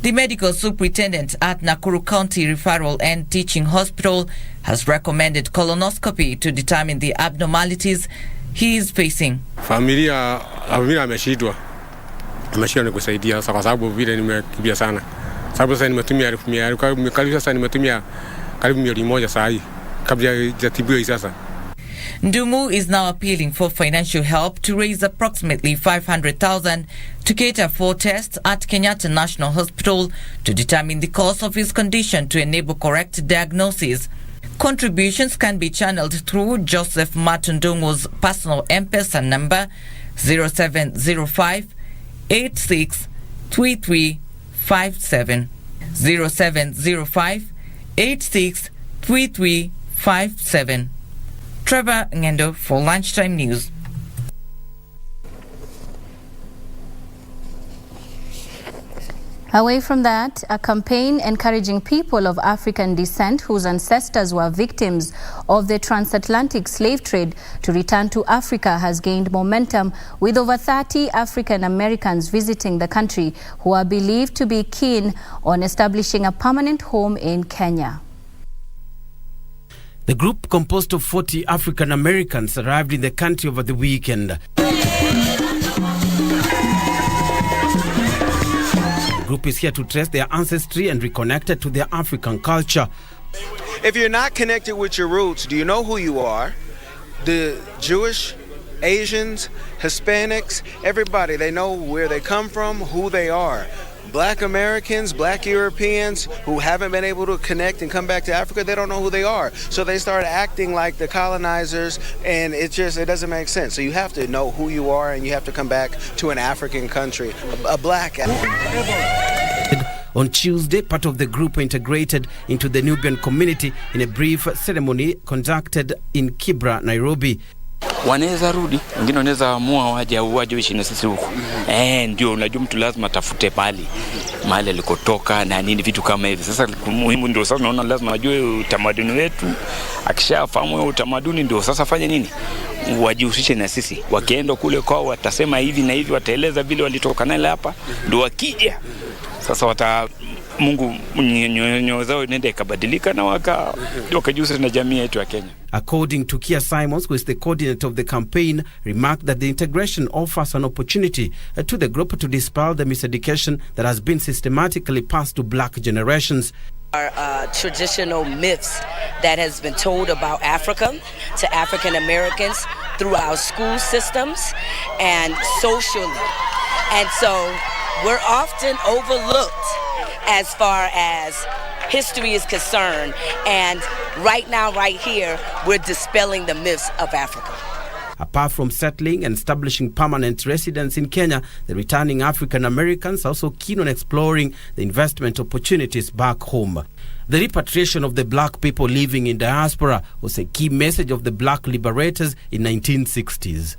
The medical superintendent at Nakuru County Referral and Teaching Hospital has recommended colonoscopy to determine the abnormalities he is facing. Familia ameshindwa. Ameshindwa ni kusaidia kwa sababu vile nimekimbia sana. Sababu sasa nimetumia 1,000 karibu sasa nimetumia karibu 1,100 saa hii kabla ya tibiwa hii sasa. Ndumu is now appealing for financial help to raise approximately 500,000 to cater for tests at Kenyatta National Hospital to determine the cause of his condition to enable correct diagnosis. Contributions can be channeled through Joseph Matundungu's personal M-Pesa number 0705 86 33 57 0705 86 33 57. Trevor Ngendo for Lunchtime News. Away from that, a campaign encouraging people of African descent whose ancestors were victims of the transatlantic slave trade to return to Africa has gained momentum, with over 30 African Americans visiting the country who are believed to be keen on establishing a permanent home in Kenya. The group, composed of 40 African Americans, arrived in the country over the weekend. The group is here to trace their ancestry and reconnected to their African culture. If you're not connected with your roots, do you know who you are? The Jewish, Asians, Hispanics, everybody, they know where they come from, who they are. black Americans, black Europeans who haven't been able to connect and come back to Africa, they don't know who they are. So they start acting like the colonizers, and it doesn't make sense. So you have to know who you are, and you have to come back to an African country, a black African. On Tuesday, part of the group were integrated into the Nubian community in a brief ceremony conducted in Kibra, Nairobi. Wanaweza rudi, wengine wanaweza amua waje ishi na sisi huko. Ndio unajua mtu lazima tafute mahali alikotoka na nini vitu kama hivi. Sasa muhimu ndio sasa naona lazima ajue utamaduni wetu. Akishafahamu utamaduni ndio sasa fanye nini? Wajihusishe na sisi. Wakienda kule kwao watasema hivi na hivi, wataeleza vile walitoka naye hapa, ndio wakija. Sasa Mungu nyoyo zao nenda ikabadilika na wakajihusisha na jamii yetu ya Kenya. According to Kia Simons, who is the coordinator of the campaign, remarked that the integration offers an opportunity to the group to dispel the miseducation that has been systematically passed to black generations. Our traditional myths that has been told about Africa to African Americans through our school systems and socially. And so we're often overlooked as far as history is concerned, and right now, right here, we're dispelling the myths of Africa. Apart from settling and establishing permanent residence in Kenya, the returning African Americans are also keen on exploring the investment opportunities back home. The repatriation of the black people living in diaspora was a key message of the black liberators in 1960s.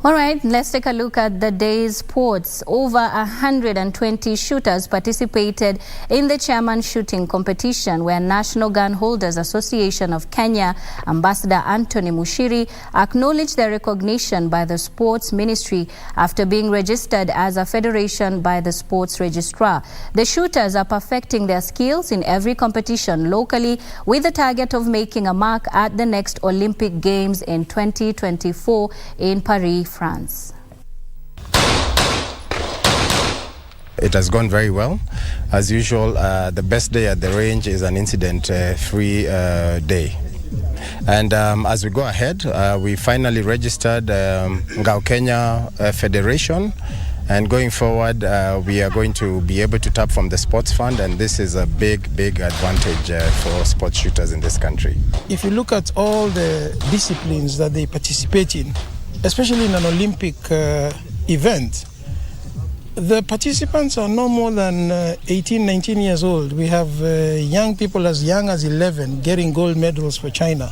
All right, let's take a look at the day's sports. Over 120 shooters participated in the chairman shooting competition, where National Gun Holders Association of Kenya Ambassador Anthony Mushiri acknowledged their recognition by the Sports Ministry after being registered as a federation by the Sports Registrar. The shooters are perfecting their skills in every competition locally, with the target of making a mark at the next Olympic Games in 2024 in Paris, France. It has gone very well. As usual, the best day at the range is an incident-free day. And as we go ahead, we finally registered Ngao Kenya Federation. And going forward, we are going to be able to tap from the sports fund, and this is a big advantage for sports shooters in this country. If you look at all the disciplines that they participate in, especially in an Olympic event, the participants are no more than 18, 19 years old. We have young people as young as 11 getting gold medals for China.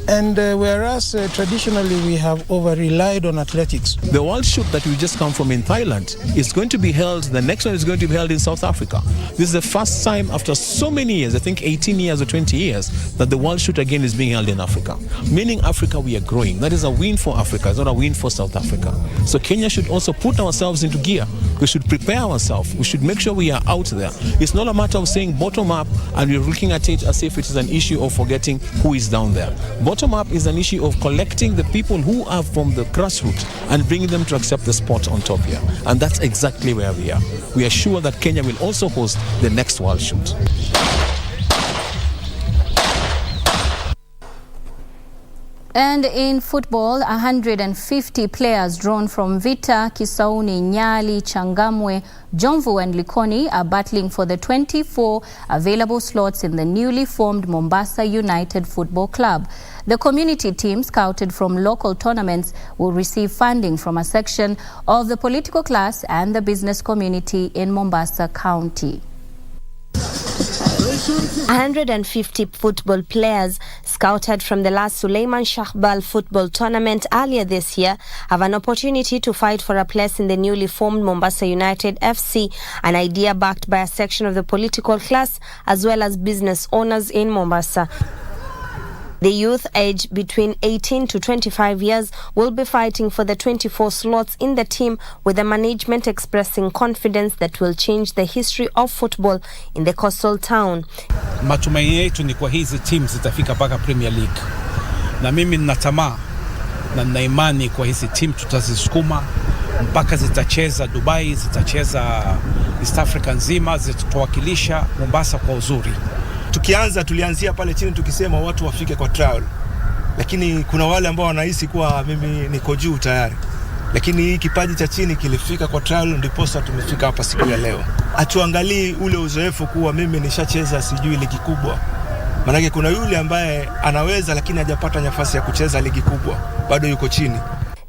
And whereas traditionally we have over-relied on athletics. The World Shoot that we just come from in Thailand is going to be held, the next one is going to be held in South Africa. This is the first time after so many years, I think 18 years or 20 years, that the World Shoot again is being held in Africa. Meaning Africa, we are growing. That is a win for Africa, it's not a win for South Africa. So Kenya should also put ourselves into gear. We should prepare ourselves. We should make sure we are out there. It's not a matter of saying bottom up and we're looking at it as if it is an issue of forgetting who is down there. Bottom up is an issue of collecting the people who are from the grassroots and bringing them to accept the spot on top here. And that's exactly where we are. We are sure that Kenya will also host the next World Shoot. And in football, 150 players drawn from Vita, Kisauni, Nyali, Changamwe, Jomvu and Likoni are battling for the 24 available slots in the newly formed Mombasa United Football Club. The community team, scouted from local tournaments, will receive funding from a section of the political class and the business community in Mombasa County. 150 football players scouted from the last Suleiman Shahbal football tournament earlier this year have an opportunity to fight for a place in the newly formed Mombasa United FC, an idea backed by a section of the political class as well as business owners in Mombasa. The youth, aged between 18 to 25 years, will be fighting for the 24 slots in the team, with the management expressing confidence that will change the history of football in the coastal town. Matumaini yetu ni kwa hizi teams zitafika mpaka Premier League. Na mimi nina tamaa na nina imani kwa hizi team tutazisukuma mpaka zitacheza Dubai, zitacheza East Africa nzima, zitatuwakilisha Mombasa kwa uzuri. Tulianzia pale chini tukisema watu wafike kwa trial. Lakini kuna wale ambao wanahisi kuwa mimi niko juu tayari. Lakini hii kipaji cha chini kilifika kwa trial, ndipo sasa tumefika hapa siku ya leo. Atuangalie ule uzoefu kuwa mimi nishacheza sijui ligi kubwa. Maana kuna yule ambaye anaweza lakini hajapata nafasi ya kucheza ligi kubwa, bado yuko chini.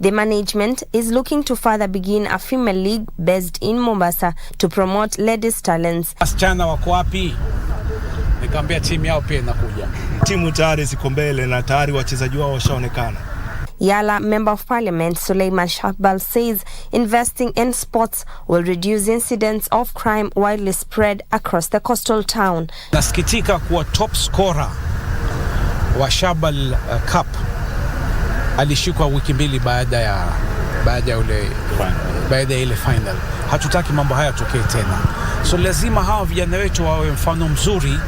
The management is looking to further begin a female league based in Mombasa to promote ladies' talents. Wasichana wako wapi? Nikamwambia timu yao pia inakuja. Timu tayari ziko mbele na tayari wachezaji wao washaonekana. Yala Member of Parliament Suleiman Shahbal says investing in sports will reduce incidents of crime widely spread across the coastal town. Nasikitika kuwa top scorer wa Shahbal Cup alishikwa wiki mbili baada ya ile final. Hatutaki mambo haya yatokee tena. So lazima hawa vijana wetu wawe mfano mzuri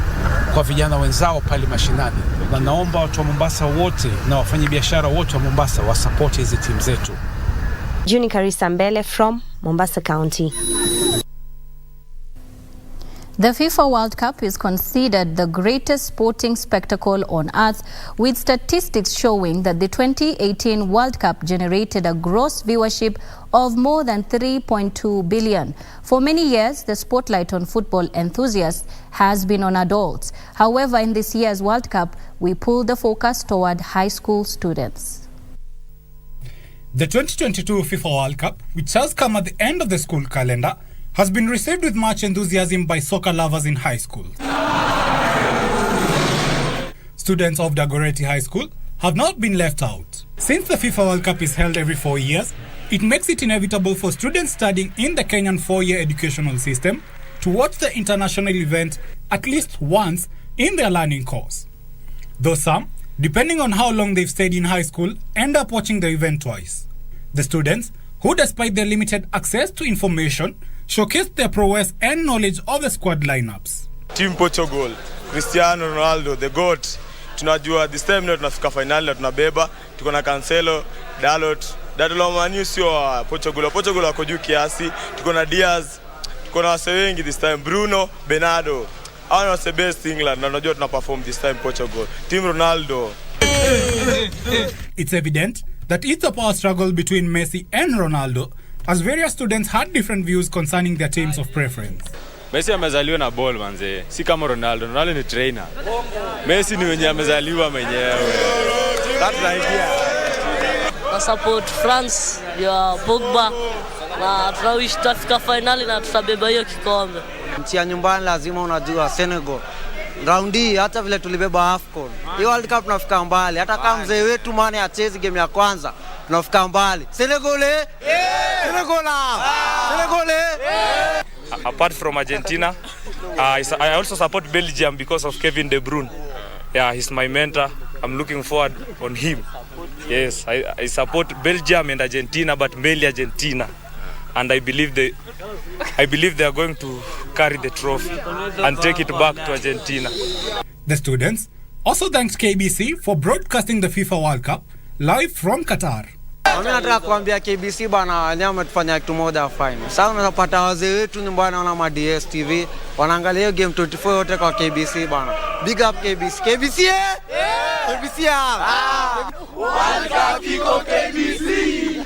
kwa vijana wenzao pale mashinani. Na naomba watu wa Mombasa wote na wafanyabiashara wote wa Mombasa wasupport hizi timu zetu. Juni Karisa Mbele from Mombasa County. The FIFA World Cup is considered the greatest sporting spectacle on earth, with statistics showing that the 2018 World Cup generated a gross viewership of more than 3.2 billion. For many years, the spotlight on football enthusiasts has been on adults. However, in this year's World Cup, we pulled the focus toward high school students. The 2022 FIFA World Cup, which has come at the end of the school calendar, has been received with much enthusiasm by soccer lovers in high school. Students of Dagoretti High School have not been left out. Since the FIFA World Cup is held every 4 years, it makes it inevitable for students studying in the Kenyan 4-year educational system to watch the international event at least once in their learning course. Though some, depending on how long they've stayed in high school, end up watching the event twice. The students, who despite their limited access to information, showcased their prowess and knowledge of the squad lineups. Team Portugal, Cristiano Ronaldo, the GOAT. Tunajua this time na tunafika finali na tunabeba. Tuko na Cancelo, Dalot. Manu sio Portugal. Portugal wako juu kiasi. Tuko na Diaz. Tuko na wase wengi this time. Bruno, Bernardo. Hao was the best England na tunajua tunaperform this time Portugal. Team Ronaldo. It's evident that it's a power struggle between Messi and Ronaldo, as various students had different views concerning their teams of preference. Messi amezaliwa na ball manze, si kama Ronaldo. Ronaldo ni trainer. Messi ni mwenye amezaliwa mwenyewe. That's the idea. Na support France ya Pogba na tunawish tutafika finali na tutabeba hiyo kikombe. Nchi ya nyumbani lazima unajua Senegal. Raundi hata vile tulibeba AFCON. Hii World Cup tunafika mbali. Hata kama mzee wetu Mane acheze game ya kwanza, tunafika mbali. Senegal. Apart from Argentina, I also support Belgium because of Kevin De Bruyne. Yeah, he's my mentor. I'm looking forward on him. Yes, I support Belgium and Argentina, but mainly Argentina. And I believe they are going to carry the trophy and take it back to Argentina. The students also thanked KBC for broadcasting the FIFA World Cup live from Qatar. Mimi nataka kuambia KBC bana, wanyama wametufanya kitu moja fine. Sasa unapata wazee wetu nyumbani wana ma DStv, wanaangalia game 24 yote kwa KBC bana. Big up KBC. KBC eh? KBC ah. World Cup iko KBC.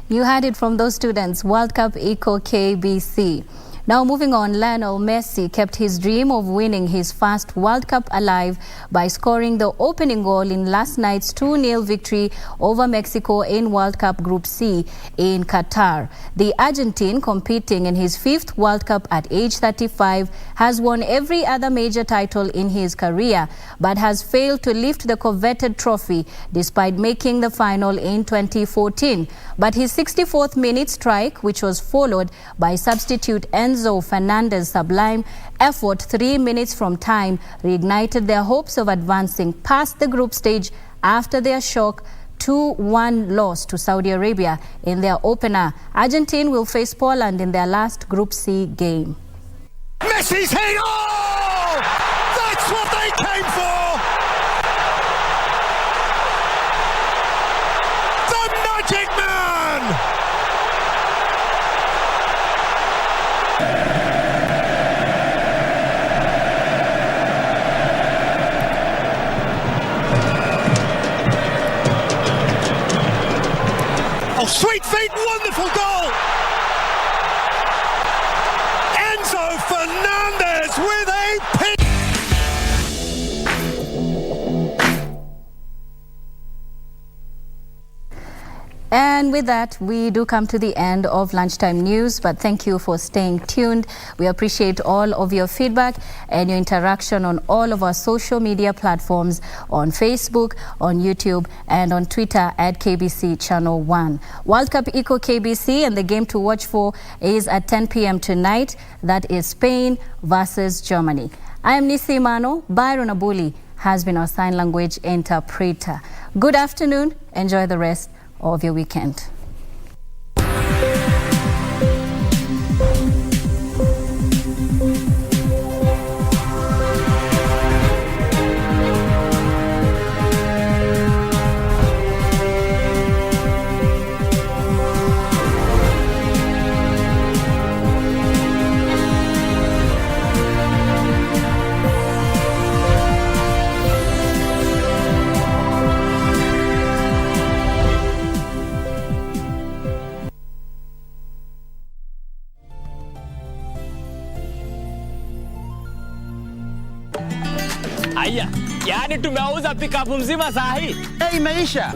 You heard it from those students. World Cup equal KBC. Now moving on, Lionel Messi kept his dream of winning his first World Cup alive by scoring the opening goal in last night's 2-0 victory over Mexico in World Cup Group C in Qatar. The Argentine, competing in his 5th World Cup at age 35, has won every other major title in his career, but has failed to lift the coveted trophy despite making the final in 2014. But his 64th minute strike, which was followed by substitute Enzo Fernandez's sublime effort 3 minutes from time, reignited their hopes of advancing past the group stage after their shock 2-1 loss to Saudi Arabia in their opener. Argentina will face Poland in their last Group C game. Messi's hit! Oh! That's what they came for! The magic man! Oh, sweet feet, wonderful goal! Enzo Fernandez with a pin. And with that, we do come to the end of Lunchtime News, but thank you for staying tuned. We appreciate all of your feedback and your interaction on all of our social media platforms, on Facebook, on YouTube, and on Twitter at KBC Channel 1. World Cup Eco KBC, and the game to watch for is at 10 p.m. tonight. That is Spain versus Germany. I am Nissie Imano. Byron Abuli has been our sign language interpreter. Good afternoon. Enjoy the rest of your weekend. Aya, yani tumeuza pikapu mzima sahi. Imeisha.